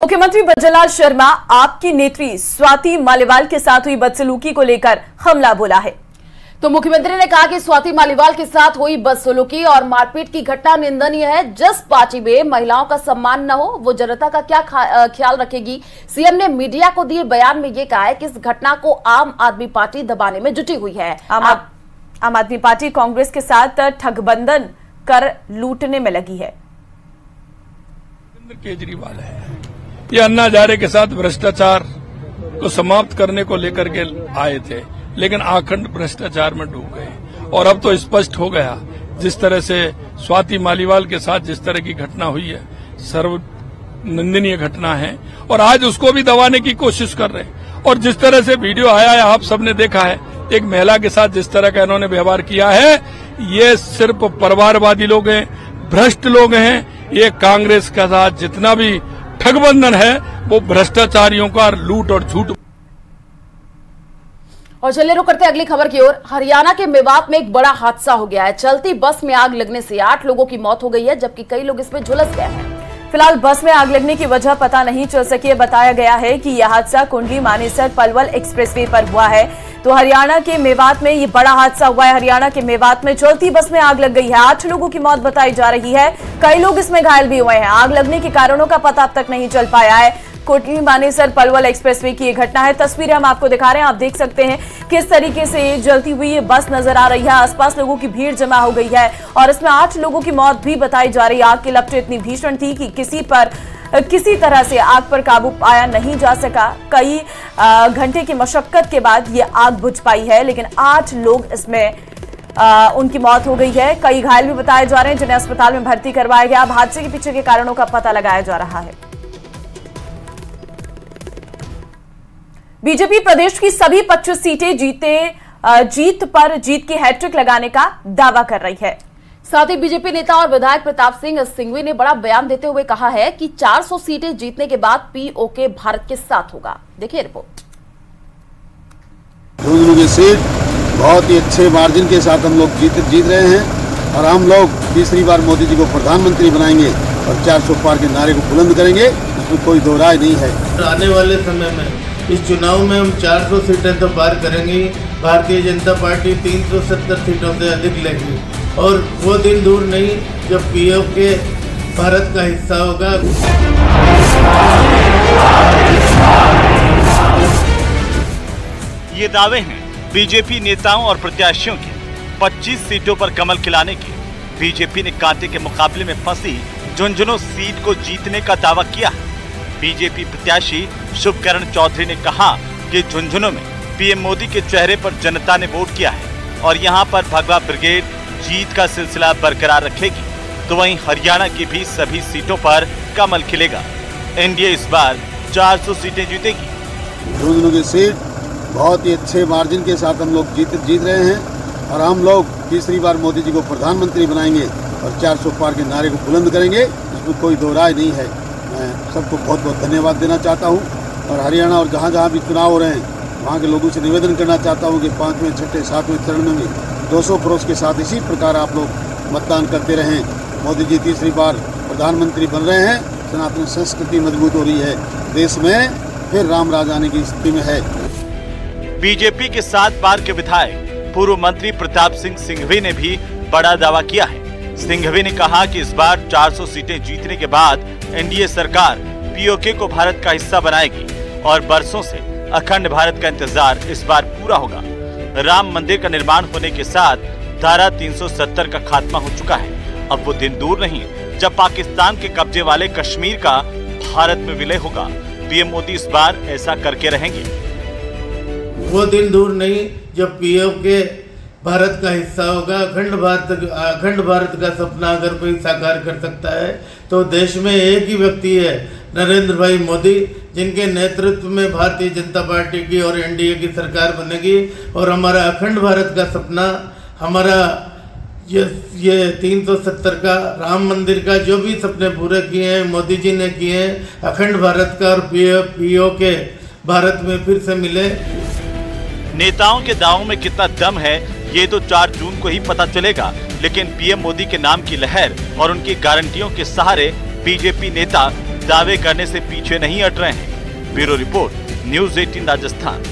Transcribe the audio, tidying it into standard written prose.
मुख्यमंत्री भजनलाल शर्मा आपकी नेत्री स्वाति मालीवाल के साथ हुई बदसलूकी को लेकर हमला बोला है। तो मुख्यमंत्री ने कहा कि स्वाति मालीवाल के साथ हुई बदसलूकी और मारपीट की घटना निंदनीय है। जिस पार्टी में महिलाओं का सम्मान न हो वो जनता का क्या ख्याल रखेगी। सीएम ने मीडिया को दिए बयान में ये कहा है कि इस घटना को आम आदमी पार्टी दबाने में जुटी हुई है। आम आदमी पार्टी कांग्रेस के साथ ठगबंधन कर लूटने में लगी है। केजरीवाल है, ये अन्ना हजारे के साथ भ्रष्टाचार को समाप्त करने को लेकर के आए थे, लेकिन आखंड भ्रष्टाचार में डूब गए। और अब तो स्पष्ट हो गया, जिस तरह से स्वाति मालीवाल के साथ जिस तरह की घटना हुई है, सर्व निंदनीय घटना है और आज उसको भी दबाने की कोशिश कर रहे हैं। और जिस तरह से वीडियो आया है, आप सबने देखा है, एक महिला के साथ जिस तरह का इन्होंने व्यवहार किया है, ये सिर्फ परिवारवादी लोग हैं, भ्रष्ट लोग हैं। ये कांग्रेस के साथ जितना भी ठगबंधन है वो भ्रष्टाचारियों का लूट और झूठ। और चलिए रुक करते अगली खबर की ओर। हरियाणा के मेवात में एक बड़ा हादसा हो गया है। चलती बस में आग लगने से 8 लोगों की मौत हो गई है, जबकि कई लोग इसमें झुलस गए हैं। फिलहाल बस में आग लगने की वजह पता नहीं चल सकी है। बताया गया है कि यह हादसा कुंडली मानेसर पलवल एक्सप्रेसवे पर हुआ है। तो हरियाणा के मेवात में ये बड़ा हादसा हुआ है। हरियाणा के मेवात में चलती बस में आग लग गई है। 8 लोगों की मौत बताई जा रही है, कई लोग इसमें घायल भी हुए हैं। आग लगने के कारणों का पता अब तक नहीं चल पाया है। कोटली मानेसर पलवल एक्सप्रेसवे की ये घटना है। तस्वीरें हम आपको दिखा रहे हैं, आप देख सकते हैं किस तरीके से जलती हुई ये बस नजर आ रही है। आसपास लोगों की भीड़ जमा हो गई है और इसमें 8 लोगों की मौत भी बताई जा रही है। आग की लपटें इतनी भीषण थी कि किसी तरह से आग पर काबू पाया नहीं जा सका। कई घंटे की मशक्कत के बाद ये आग बुझ पाई है, लेकिन 8 लोग इसमें उनकी मौत हो गई है। कई घायल भी बताए जा रहे हैं, जिन्हें अस्पताल में भर्ती करवाया गया। अब हादसे के पीछे के कारणों का पता लगाया जा रहा है। बीजेपी प्रदेश की सभी 25 सीटें जीत की हैट्रिक लगाने का दावा कर रही है। साथ ही बीजेपी नेता और विधायक प्रताप सिंह सिंघवी ने बड़ा बयान देते हुए कहा है कि 400 सीटें जीतने के बाद पीओके भारत के साथ होगा। देखिए रिपोर्ट। झुंझुनू की सीट बहुत ही अच्छे मार्जिन के साथ हम लोग जीत रहे हैं और हम लोग तीसरी बार मोदी जी को प्रधानमंत्री बनाएंगे और 400 पार के नारे को बुलंद करेंगे, इसमें कोई दो राय नहीं है। आने वाले समय में इस चुनाव में हम 400 सीटें तो पार करेंगे। भारतीय जनता पार्टी 370 सीटों से अधिक लेगी और वो दिन दूर नहीं जब पीओके भारत का हिस्सा होगा। ये दावे हैं बीजेपी नेताओं और प्रत्याशियों के। 25 सीटों पर कमल खिलाने के बीजेपी ने कांटे के मुकाबले में फंसी झुंझुनू सीट को जीतने का दावा किया है। बीजेपी प्रत्याशी शुभकरण चौधरी ने कहा कि झुंझुनू में पीएम मोदी के चेहरे पर जनता ने वोट किया है और यहां पर भगवा ब्रिगेड जीत का सिलसिला बरकरार रखेगी। तो वहीं हरियाणा की भी सभी सीटों पर कमल खिलेगा। एनडीए इस बार 400 सीटें जीतेगी। झुंझुनू की सीट बहुत ही अच्छे मार्जिन के साथ हम लोग जीत रहे हैं और हम लोग तीसरी बार मोदी जी को प्रधानमंत्री बनाएंगे और 400 पार के नारे को बुलंद करेंगे, इसमें कोई दो राय नहीं है। मैं सबको बहुत बहुत धन्यवाद देना चाहता हूँ और हरियाणा और जहाँ जहाँ भी चुनाव हो रहे हैं वहाँ के लोगों से निवेदन करना चाहता हूँ कि 5वें, 6ठे, 7वें चरण में भी 200 क्रोश के साथ इसी प्रकार आप लोग मतदान करते रहें। मोदी जी तीसरी बार प्रधानमंत्री बन रहे हैं, सनातन संस्कृति मजबूत हो रही है, देश में फिर राम राज आने की स्थिति में है। बीजेपी के 7 बार के विधायक पूर्व मंत्री प्रताप सिंह सिंघवी ने भी बड़ा दावा किया है। सिंघवी ने कहा कि इस बार 400 सीटें जीतने के बाद एनडीए सरकार पीओके को भारत का हिस्सा बनाएगी और बरसों से अखंड भारत का इंतजार इस बार पूरा होगा। राम मंदिर का निर्माण होने के साथ धारा 370 का खात्मा हो चुका है। अब वो दिन दूर नहीं जब पाकिस्तान के कब्जे वाले कश्मीर का भारत में विलय होगा। पीएम मोदी इस बार ऐसा करके रहेंगे। वो दिन दूर नहीं जब पीओके भारत का हिस्सा होगा। अखंड भारत का सपना अगर कोई साकार कर सकता है तो देश में एक ही व्यक्ति है, नरेंद्र भाई मोदी, जिनके नेतृत्व में भारतीय जनता पार्टी की और एनडीए की सरकार बनेगी और हमारा अखंड भारत का सपना, हमारा ये 370 का राम मंदिर का जो भी सपने पूरे किए हैं मोदी जी ने किए हैं, अखंड भारत का और पीओके भारत में फिर से मिले। नेताओं के दावों में कितना दम है ये तो 4 जून को ही पता चलेगा, लेकिन पीएम मोदी के नाम की लहर और उनकी गारंटियों के सहारे बीजेपी नेता दावे करने से पीछे नहीं हट रहे हैं। Bureau report, news 18 Rajasthan.